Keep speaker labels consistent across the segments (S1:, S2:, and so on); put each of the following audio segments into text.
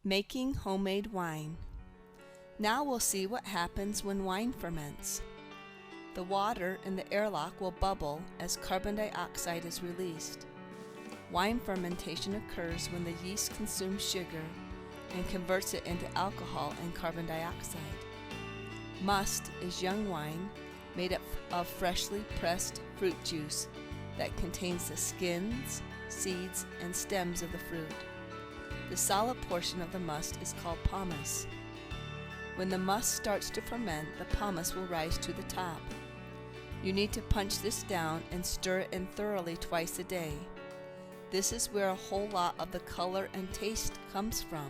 S1: Making homemade wine. Now we'll see what happens when wine ferments. The water in the airlock will bubble as carbon dioxide is released. Wine fermentation occurs when the yeast consumes sugar and converts it into alcohol and carbon dioxide. Must is young wine made up of freshly pressed fruit juice that contains the skins, seeds, and stems of the fruit. The solid portion of the must is called pomace. When the must starts to ferment, the pomace will rise to the top. You need to punch this down and stir it in thoroughly twice a day. This is where a whole lot of the color and taste comes from.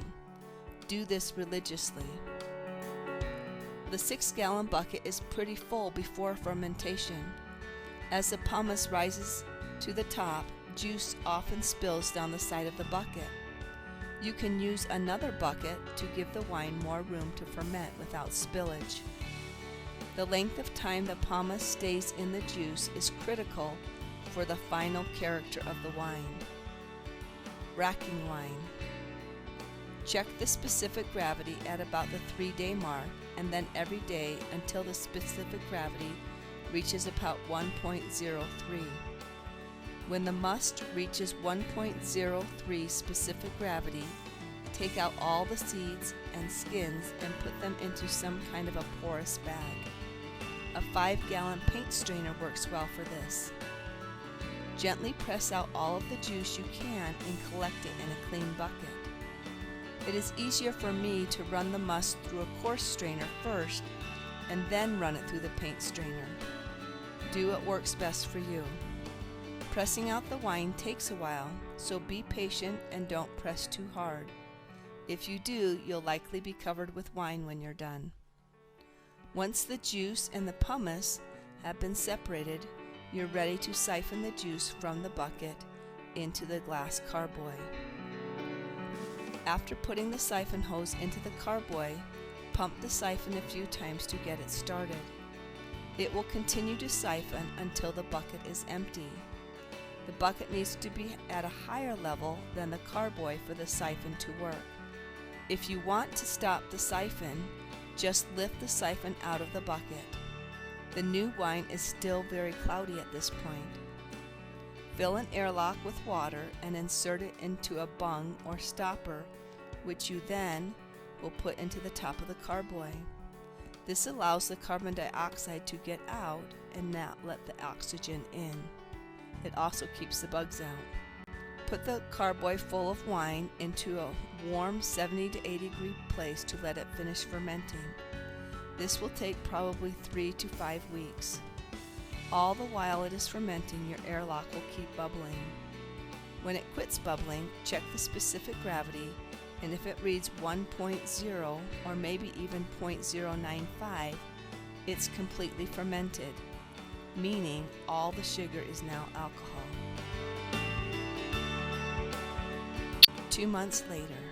S1: Do this religiously. The 6-gallon bucket is pretty full before fermentation. As the pomace rises to the top, juice often spills down the side of the bucket. You can use another bucket to give the wine more room to ferment without spillage. The length of time the pomace stays in the juice is critical for the final character of the wine. Racking wine. Check the specific gravity at about the 3-day mark, and then every day until the specific gravity reaches about 1.03. When the must reaches 1.03 specific gravity, take out all the seeds and skins and put them into some kind of a porous bag. A 5-gallon paint strainer works well for this. Gently press out all of the juice you can and collect it in a clean bucket. It is easier for me to run the must through a coarse strainer first and then run it through the paint strainer. Do what works best for you. Pressing out the wine takes a while, so be patient and don't press too hard. If you do, you'll likely be covered with wine when you're done. Once the juice and the pomace have been separated, you're ready to siphon the juice from the bucket into the glass carboy. After putting the siphon hose into the carboy, pump the siphon a few times to get it started. It will continue to siphon until the bucket is empty. The bucket needs to be at a higher level than the carboy for the siphon to work. If you want to stop the siphon, just lift the siphon out of the bucket. The new wine is still very cloudy at this point. Fill an airlock with water and insert it into a bung or stopper, which you then will put into the top of the carboy. This allows the carbon dioxide to get out and not let the oxygen in. It also keeps the bugs out. Put the carboy full of wine into a warm 70 to 80 degree place to let it finish fermenting. This will take probably 3 to 5 weeks. All the while it is fermenting, your airlock will keep bubbling. When it quits bubbling, check the specific gravity, and if it reads 1.0 or maybe even 0.095, it's completely fermented, meaning all the sugar is now alcohol. 2 months later,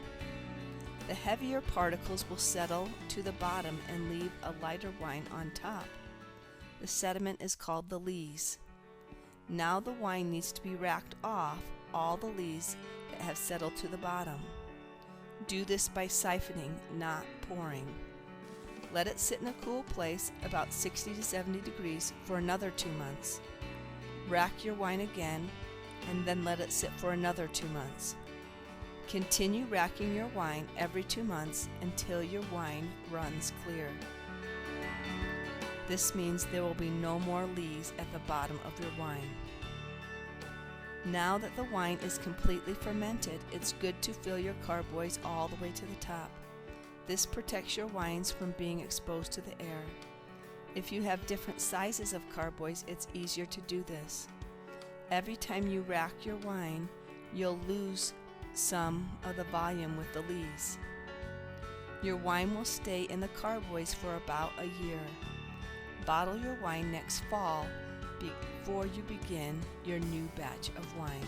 S1: the heavier particles will settle to the bottom and leave a lighter wine on top. The sediment is called the lees. Now the wine needs to be racked off all the lees that have settled to the bottom. Do this by siphoning, not pouring. Let it sit in a cool place about 60 to 70 degrees for another 2 months. Rack your wine again and then let it sit for another 2 months. Continue racking your wine every 2 months until your wine runs clear. This means there will be no more lees at the bottom of your wine. Now that the wine is completely fermented, it's good to fill your carboys all the way to the top. This protects your wines from being exposed to the air. If you have different sizes of carboys, it's easier to do this. Every time you rack your wine, you'll lose some of the volume with the lees. Your wine will stay in the carboys for about a year. Bottle your wine next fall before you begin your new batch of wine.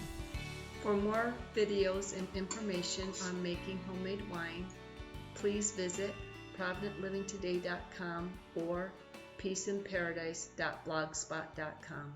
S1: For more videos and information on making homemade wine, please visit providentlivingtoday.com or peaceinparadise.blogspot.com.